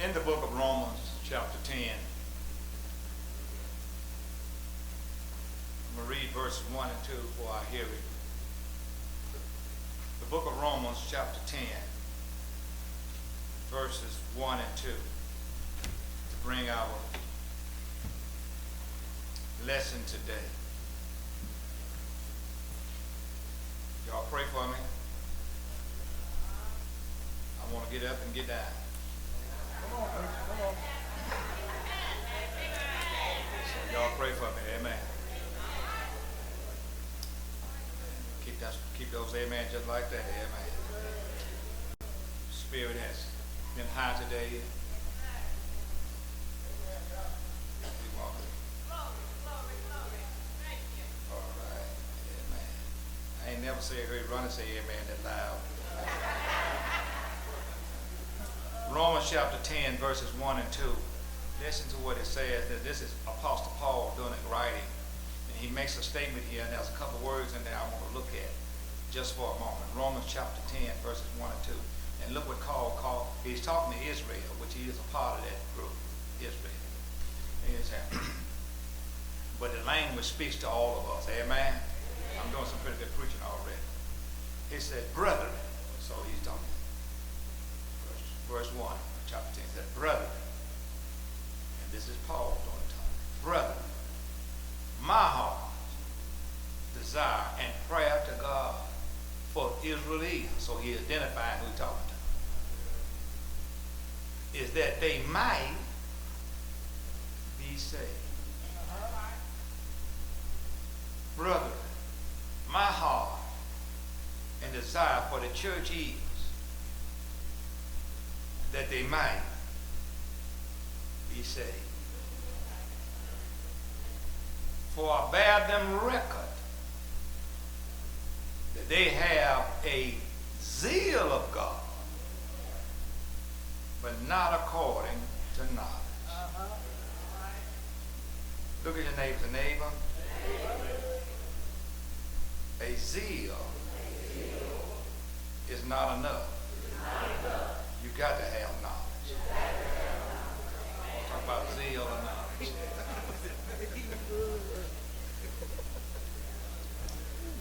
in the book of Romans, chapter 10. I'm going to read verses 1 and 2 before I hear it. The book of Romans, chapter 10, verses 1 and 2, to bring our lesson today. Y'all pray for me. I want to get up and get down. Come on. So y'all pray for me. Amen. Keep those amen just like that. Amen. Spirit has been high today. All right. Amen. I ain't never heard Ronnie say amen that loud. Romans chapter 10, verses 1 and 2. Listen to what it says. That this is Apostle Paul doing it writing. And he makes a statement here, and there's a couple words in there I want to look at just for a moment. Romans chapter 10, verses 1 and 2. And look what Paul called. He's talking to Israel, which he is a part of that group, Israel. But the language speaks to all of us. Amen? I'm doing some pretty good preaching already. He said, brethren. So he's talking. Verse 1, chapter 10 said, brethren, and this is Paul doing the talking. Brethren, my heart desire and prayer to God for Israel is, so he identifying who he's talking to, is that they might be saved. Brethren, my heart and desire for the church is that they might be saved. For I bear them record that they have a zeal of God, but not according to knowledge. Look at your neighbor. A zeal is not enough. You got to have knowledge. I'll talk about zeal and knowledge.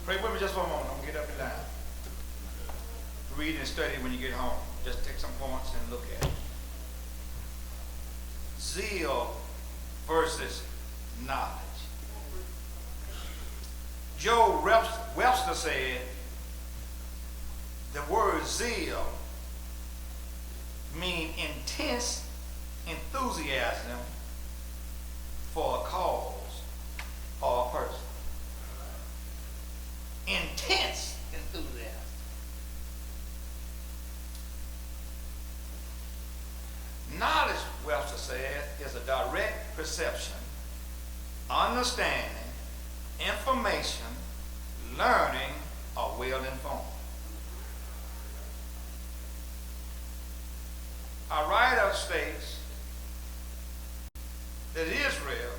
Pray with me just for a moment. I'm going to get up and down. Read and study when you get home. Just take some points and look at it. Zeal versus knowledge. Joe Webster said the word zeal mean intense enthusiasm for a cause or a person. Intense enthusiasm. Knowledge, Webster said, is a direct perception, understanding, information, learning, or well-informed. Our writer states that Israel,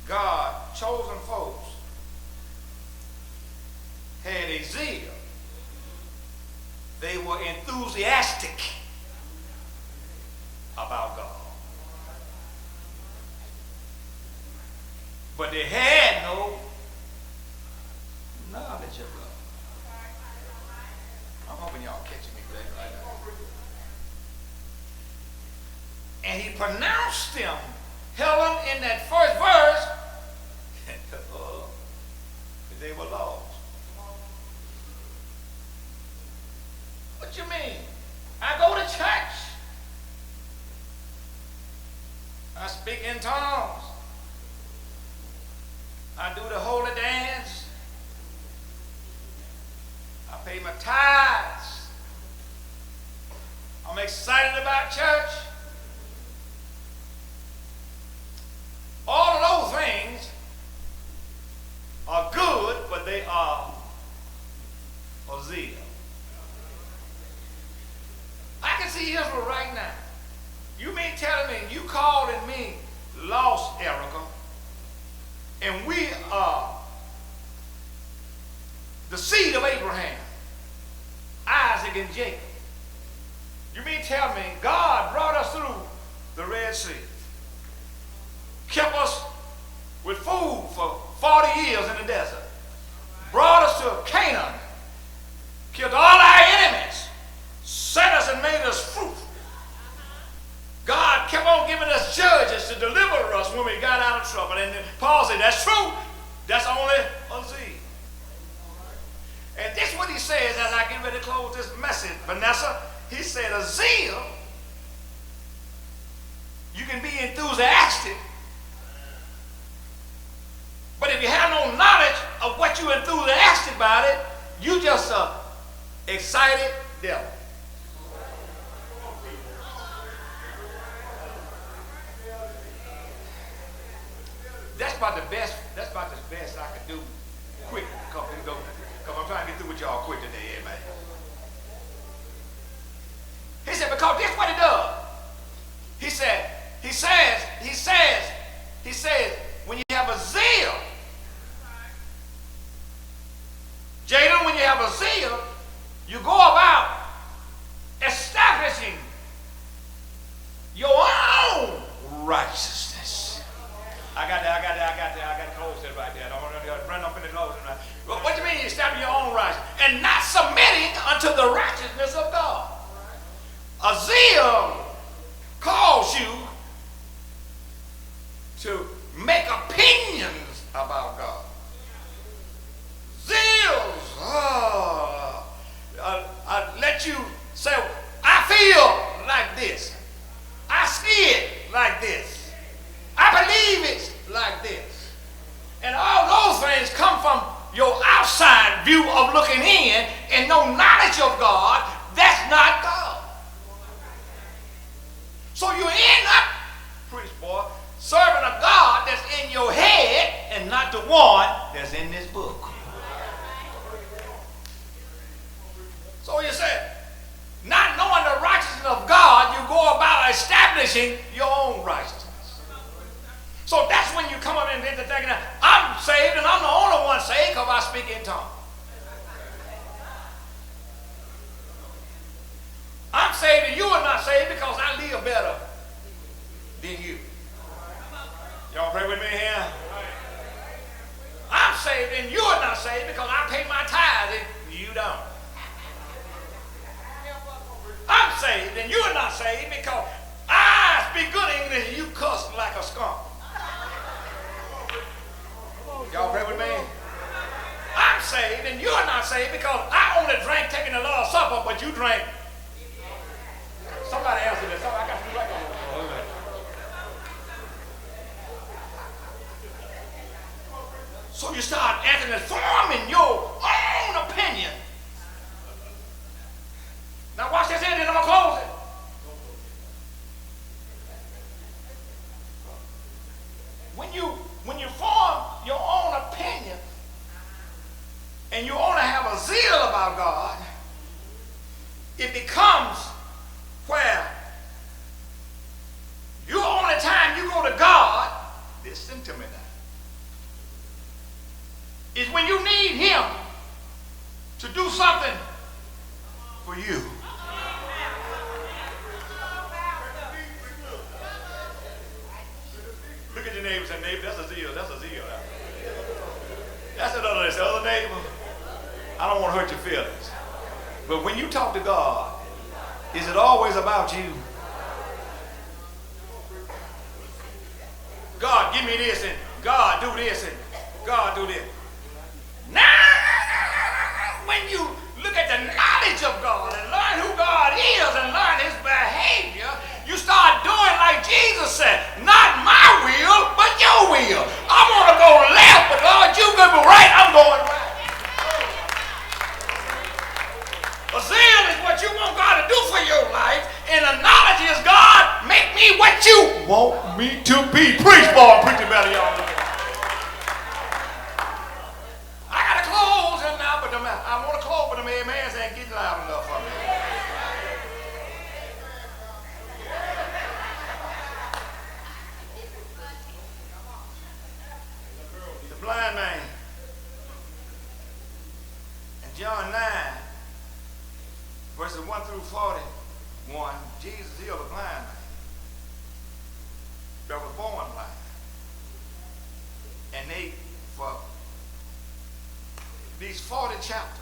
God chosen folks, had a zeal. They were enthusiastic about God. But they had no knowledge of God. I'm hoping y'all catching me today right now. And he pronounced them, Helen, in that first verse, that they were lost. What you mean? I go to church. I speak in tongues. I do the holy dance. I pay my tithes. I'm excited about church. All of those things are good, but they are a zeal. I can see Israel right now. You mean telling me you calling me lost, Erica, and we are the seed of Abraham, Isaac, and Jacob. You mean tell me God brought us through the Red Sea, kept us with food for 40 years in the desert, brought us to Canaan, killed all our enemies, set us and made us fruitful. God kept on giving us judges to deliver us when we got out of trouble. And Paul said, that's true. That's only a zeal. And this is what he says as I get ready to close this message, Vanessa. He said, a zeal, you can be enthusiastic, but if you have no knowledge of what you're enthusiastic about it, you just an excited devil. That's about the best I can do quick. Come I'm trying to get through with y'all quick today, amen. He said, because this is what it does. He says, when you have a zeal, Jaden, when you have a zeal, you go about establishing your own righteousness. I got to close it right there. I don't want to run up in the closing. What do you mean you establish your own righteousness? And not submitting unto the righteousness of God. A zeal calls you to make opinions about God. Zeals let you say, I feel like this. I see it like this. I believe it like this. And all those things come from your outside view of looking in and no knowledge of God. That's not God. So you end up, preach boy, serving a God that's in your head and not the one that's in this book. So you said, not knowing the righteousness of God, you go about establishing your own righteousness. So that's when you come up and get to thinking, I'm saved and I'm the only one saved because I speak in tongues. I'm saved and you are not saved because I live better than you. Y'all pray with me here? I'm saved and you are not saved because I pay my tithe and you don't. I'm saved and you are not saved because I speak good English and you cuss like a skunk. Y'all pray with me? I'm saved and you are not saved because I only drank taking the Lord's Supper, but you drank. Somebody answer this. I got you right on. So you start acting and forming your own opinion. Now watch this in, then I'm going to close it. When you form your own opinion and you only have a zeal about God, it becomes where the only time you go to God, listen to me now, is when you need Him to do something for you. Look at your neighbor and say, neighbor, that's a zeal, that's a zeal. That's the other neighbor. I don't want to hurt your feelings. But when you talk to God, is it always about you? God, give me this, and God, do this, and God, do this. Now, when you look at the knowledge of God and learn who God is and learn His behavior, you start doing like Jesus said, not my will, but your will. I want to go left, but Lord, you go right, I'm going right. A zeal is what you want God to do for your life, and the knowledge is, God, make me what you want me to be. Preach, boy, preach it better, y'all. I got to close and now, but I want to close, but the amens ain't getting loud enough for me. The blind man in John 9, verses 1 through 41, Jesus healed a blind man that was born blind. And they, for these 40 chapters,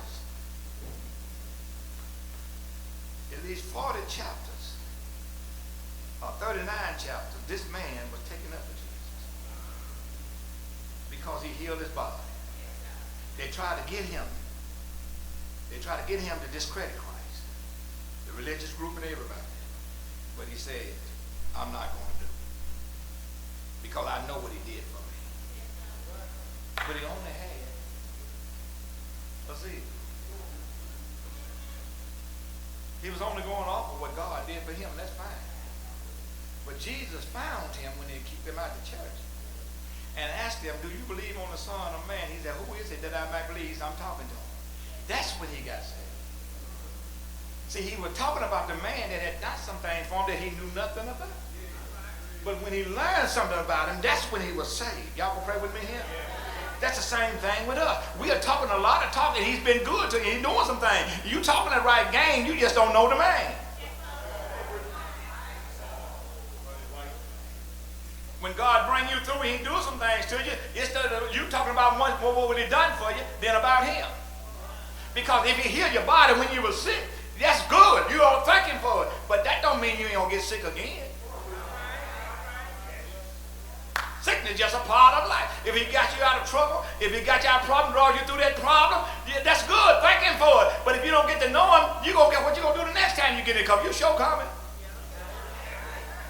at least 40 chapters, or 39 chapters, this man was taken up with Jesus because he healed his body. They tried to get him. They tried to get him to discredit Christ, the religious group and everybody. But he said, I'm not going to do it because I know what he did for me. But he only had a zeal. He was only going off of what God did for him, and that's fine. But Jesus found him when they kicked him out of the church and asked him, do you believe on the Son of Man? He said, who is it that I might believe? I'm talking to him. That's when he got saved. See, he was talking about the man that had done some things for him that he knew nothing about. But when he learned something about him, that's when he was saved. Y'all can pray with me here? That's the same thing with us. We are talking a lot of talking. He's been good to you. He's doing some things. You talking the right game. You just don't know the man. When God bring you through, he do some things to you. Instead of you talking about what he done for you, then about him. Because if he healed your body when you were sick, that's good. You ought to thank him for it. But that don't mean you ain't going to get sick again. Sickness is just a part of life. If he got you out of trouble, if he got you out of problem, brought you through that problem, yeah, that's good. Thank him for it. But if you don't get to know him, you're going to get what you're going to do the next time you get it, because you sure coming.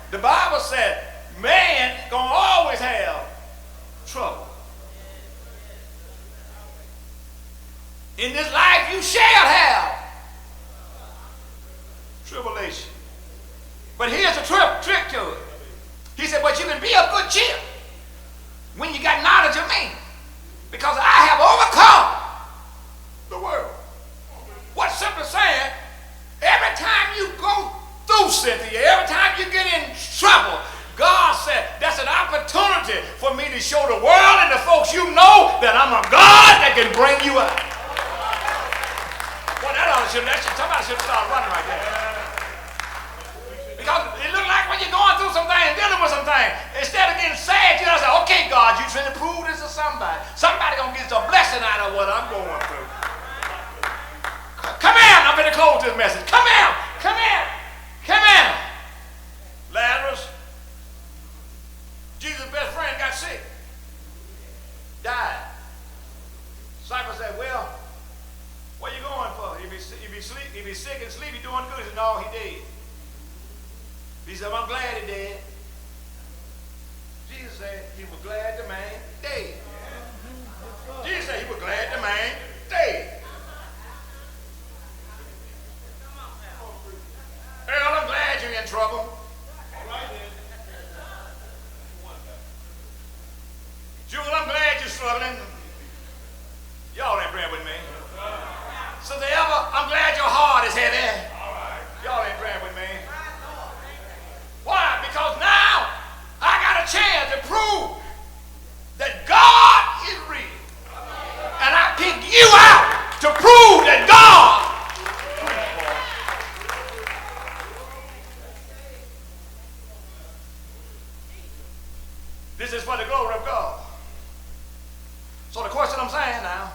The Bible said, man going to always have trouble. In this life you shall have tribulation. But here's the trick to it. He said, but you can be of good cheer when you got knowledge of me, because I have overcome the world. What's simply saying, every time you go through, Cynthia, every time you get in trouble, God said that's an opportunity for me to show the world and the folks you know that I'm a God that can bring you out. Well, somebody should start running right there. Because it looks like when you're going through something and dealing with something, instead of getting sad, you know, say, okay, God, you trying to prove this to somebody. Somebody going to get some blessing out of what I'm going through. Come here. I'm going to close this message. Come here. Come here. Come here. Lazarus, Jesus' best friend, got sick. Died. Disciples said, well, what are you going for? If he's sick and sleep, he's doing good. He said, no, he dead. He said, I'm glad he dead. Jesus said he was glad the man dead. Jesus said he was glad the man dead. Earl, I'm glad you're in trouble. Jewel, I'm glad you're struggling. Y'all ain't praying with me. So I'm glad your heart is heavy. Y'all ain't praying with me. Why? Because now I got a chance to prove that God is real. And I pick you out to prove that God. This is for the glory of God. So the question I'm saying now,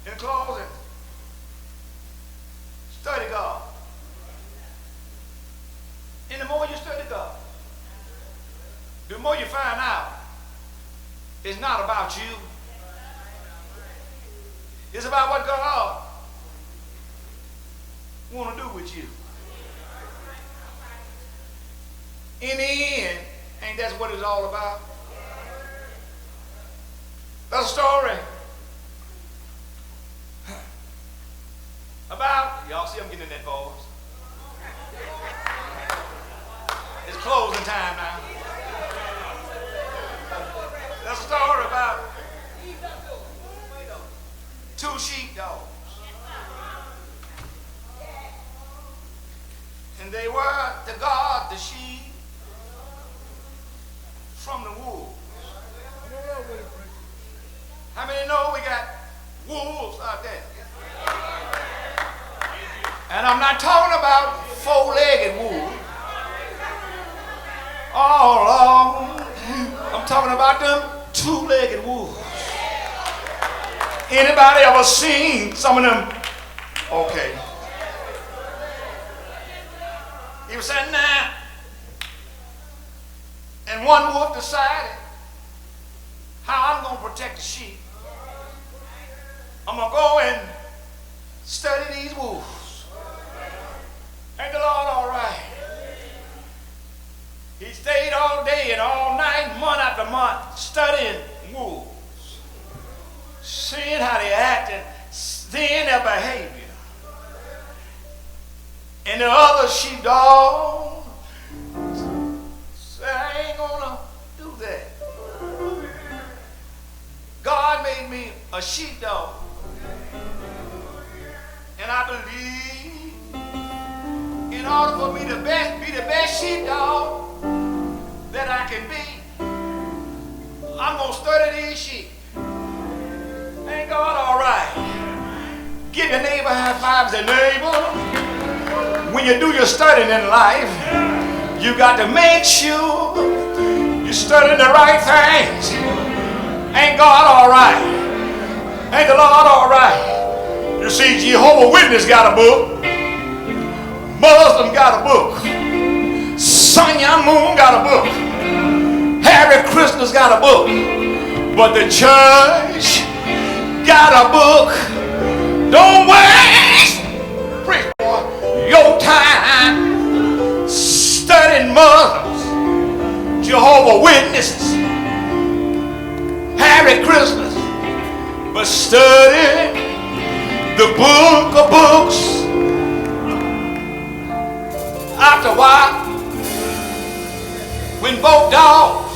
in closing, study God. And the more you study God, the more you find out it's not about you. It's about what God want to do with you. In the end, ain't that what it's all about? There's a story about, y'all see I'm getting in that voice. It's closing time now. There's a story about two sheepdogs. And they were to guard the sheep from the wolves. How many know we got wolves out there? And I'm not talking about four-legged wolves. about them two-legged wolves? Anybody ever seen some of them? Okay. He was saying, nah. And one wolf decided how I'm going to protect the sheep. I'm going to go and study these wolves. Ain't the Lord all right? He stayed all day and all night, month after month, studying wolves, seeing how they acted, seeing their behavior. And the other sheepdog said, I ain't gonna do that. God made me a sheepdog. And I believe in order for me to be the best sheepdog that I can be, I'm gonna study these sheep. Ain't God all right? Give your neighbor high fives, and neighbor. When you do your studying in life, you got to make sure you study the right things. Ain't God all right? Ain't the Lord all right? You see, Jehovah's Witness got a book. Muslim got a book. Sun Myung Moon got a book. Harry Krishna's got a book. But the church got a book. Don't waste your time studying Muslims, Jehovah's Witnesses, Harry Krishnas, but study the book of books. After a while, when both dogs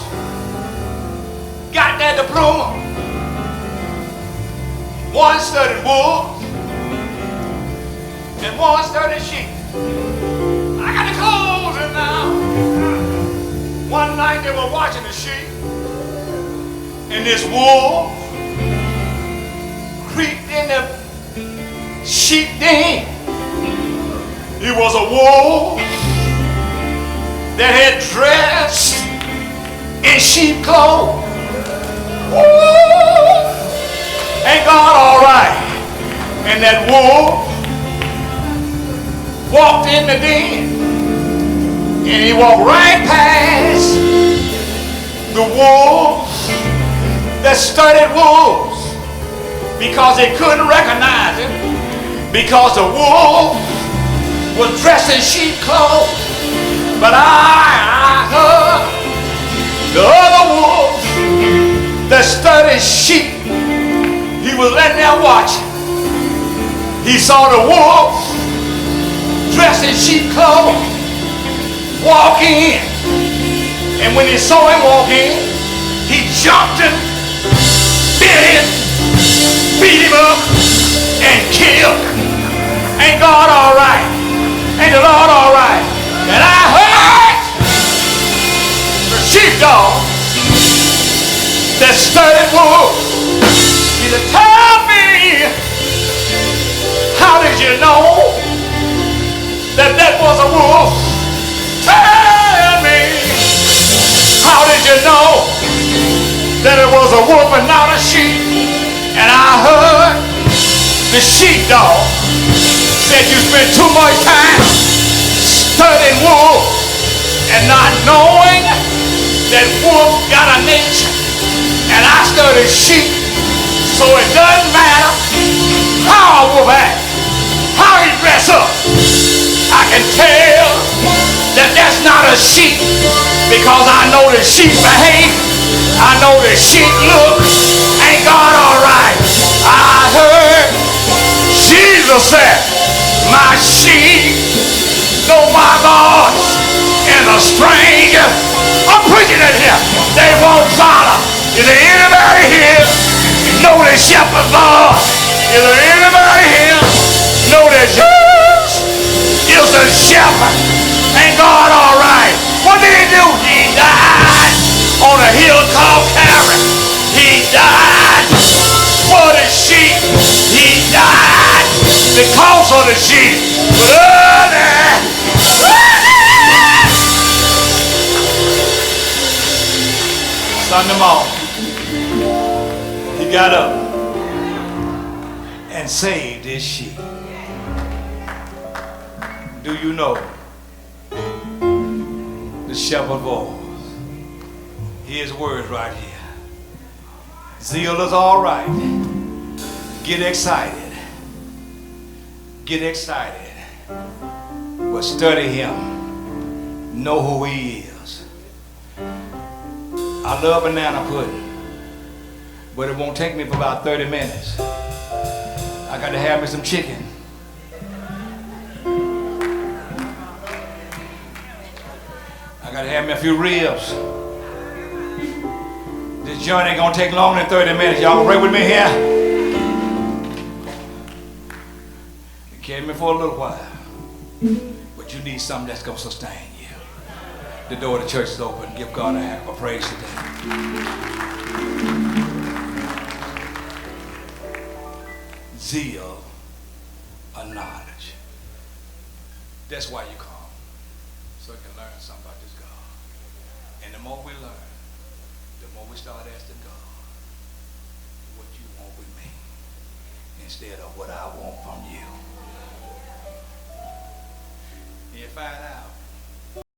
got their diploma, one studied wolves and one studied sheep. I got to close it now. One night they were watching the sheep, and this wolf creeped in the sheep den. He was a wolf that had dressed in sheep clothes. Woo! Ain't God all right? And that wolf walked in the den, and he walked right past the wolves that studied wolves, because they couldn't recognize him, because the wolf was dressed in sheep clothes. But I heard the other wolf that studied sheep. He was letting there watching. He saw the wolf dressed in sheep clothes walk in. And when he saw him walk in, he jumped him, bit him, beat him up, and killed him. Ain't God all right? Ain't the Lord all right? And I heard the sheepdog that studied wolves. He said, tell me, how did you know that that was a wolf? Tell me, how did you know that it was a wolf and not a sheep? And I heard the sheepdog said, you spend too much time studying wolf and not knowing that wolf got a nature. And I study sheep, so it doesn't matter how a wolf acts, how he dress up. I can tell that that's not a sheep, because I know the sheep behave. I know the sheep look. Ain't God all right? I heard Jesus said, my sheep know my voice, and a stranger, I'm preaching it here, they won't follow. Is there anybody here know the shepherd's voice? Is there anybody here know that Jesus is the shepherd? Ain't God all right? What did he do? He died on a hill called Calvary. He died for the sheep. He died because of the sheep. Sunday morning, he got up and saved his sheep. Do you know the shepherd voice? His words right here. Zeal is all right. Get excited. Get excited. But study him. Know who he is. I love banana pudding, but it won't take me for about 30 minutes. I got to have me some chicken. I got to have me a few ribs. This journey ain't gonna take longer than 30 minutes. Y'all gonna pray with me here? You carry me for a little while, but you need something that's gonna sustain you. The door of the church is open. Give God a hand of praise today. Zeal of knowledge. That's why you come, so you can learn something about this God. And the more we learn, the more we start asking God, what you want with me, instead of what I want from you. And you find out